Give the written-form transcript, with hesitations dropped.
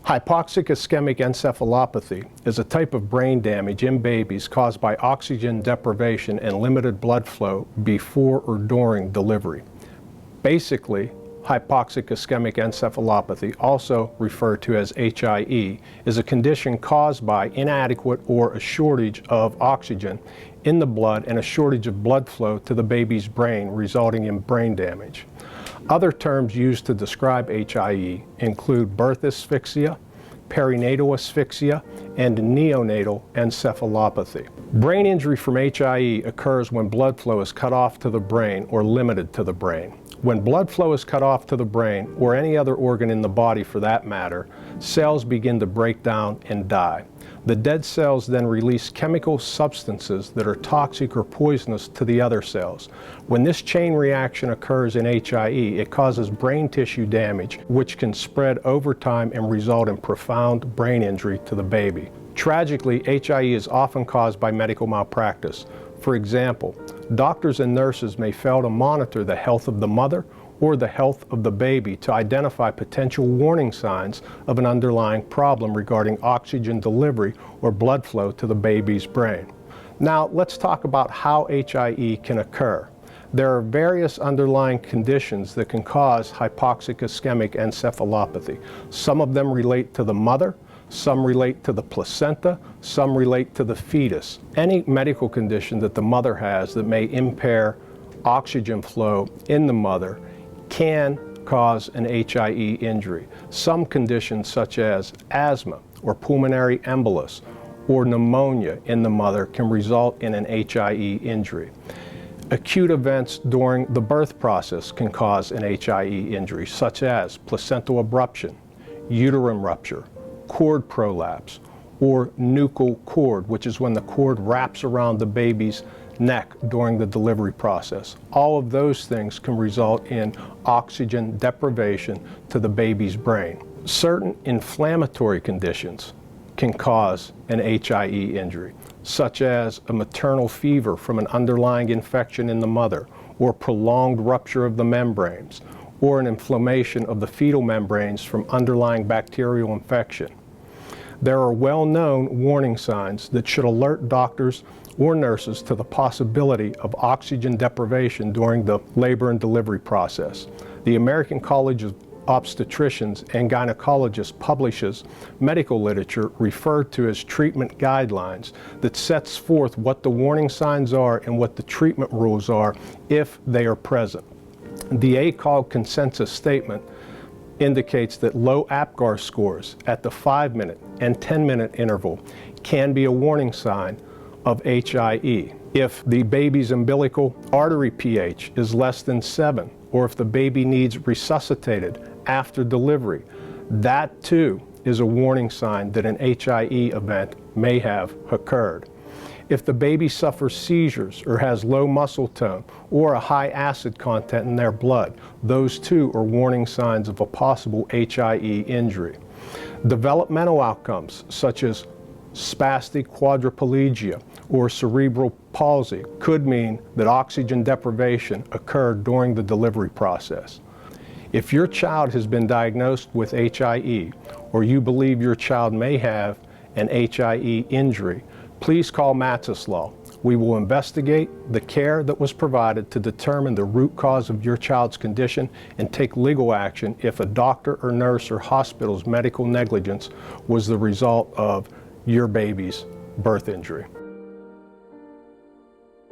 Hypoxic ischemic encephalopathy is a type of brain damage in babies caused by oxygen deprivation and limited blood flow before or during delivery. Basically, hypoxic ischemic encephalopathy, also referred to as HIE, is a condition caused by inadequate or a shortage of oxygen in the blood and a shortage of blood flow to the baby's brain, resulting in brain damage. Other terms used to describe HIE include birth asphyxia, perinatal asphyxia, and neonatal encephalopathy. Brain injury from HIE occurs when blood flow is cut off to the brain or limited to the brain. When blood flow is cut off to the brain, or any other organ in the body for that matter, cells begin to break down and die. The dead cells then release chemical substances that are toxic or poisonous to the other cells. When this chain reaction occurs in HIE, it causes brain tissue damage, which can spread over time and result in profound brain injury to the baby. Tragically, HIE is often caused by medical malpractice. For example, doctors and nurses may fail to monitor the health of the mother or the health of the baby to identify potential warning signs of an underlying problem regarding oxygen delivery or blood flow to the baby's brain. Now, let's talk about how HIE can occur. There are various underlying conditions that can cause hypoxic ischemic encephalopathy. Some of them relate to the mother, some relate to the placenta, some relate to the fetus. Any medical condition that the mother has that may impair oxygen flow in the mother can cause an HIE injury. Some conditions such as asthma or pulmonary embolus or pneumonia in the mother can result in an HIE injury. Acute events during the birth process can cause an HIE injury, such as placental abruption, uterine rupture, cord prolapse, or nuchal cord, which is when the cord wraps around the baby's neck during the delivery process. All of those things can result in oxygen deprivation to the baby's brain. Certain inflammatory conditions can cause an HIE injury, such as a maternal fever from an underlying infection in the mother, or prolonged rupture of the membranes, or an inflammation of the fetal membranes from underlying bacterial infection. There are well-known warning signs that should alert doctors or nurses to the possibility of oxygen deprivation during the labor and delivery process. The American College of Obstetricians and Gynecologists publishes medical literature referred to as treatment guidelines that sets forth what the warning signs are and what the treatment rules are if they are present. The ACOG consensus statement indicates that low APGAR scores at the 5-minute and 10-minute interval can be a warning sign of HIE. If the baby's umbilical artery pH is less than 7, or if the baby needs resuscitated after delivery, that too is a warning sign that an HIE event may have occurred. If the baby suffers seizures or has low muscle tone or a high acid content in their blood, those too are warning signs of a possible HIE injury. Developmental outcomes such as spastic quadriplegia or cerebral palsy could mean that oxygen deprivation occurred during the delivery process. If your child has been diagnosed with HIE, or you believe your child may have an HIE injury, please call Matzus Law. We will investigate the care that was provided to determine the root cause of your child's condition and take legal action if a doctor or nurse or hospital's medical negligence was the result of your baby's birth injury.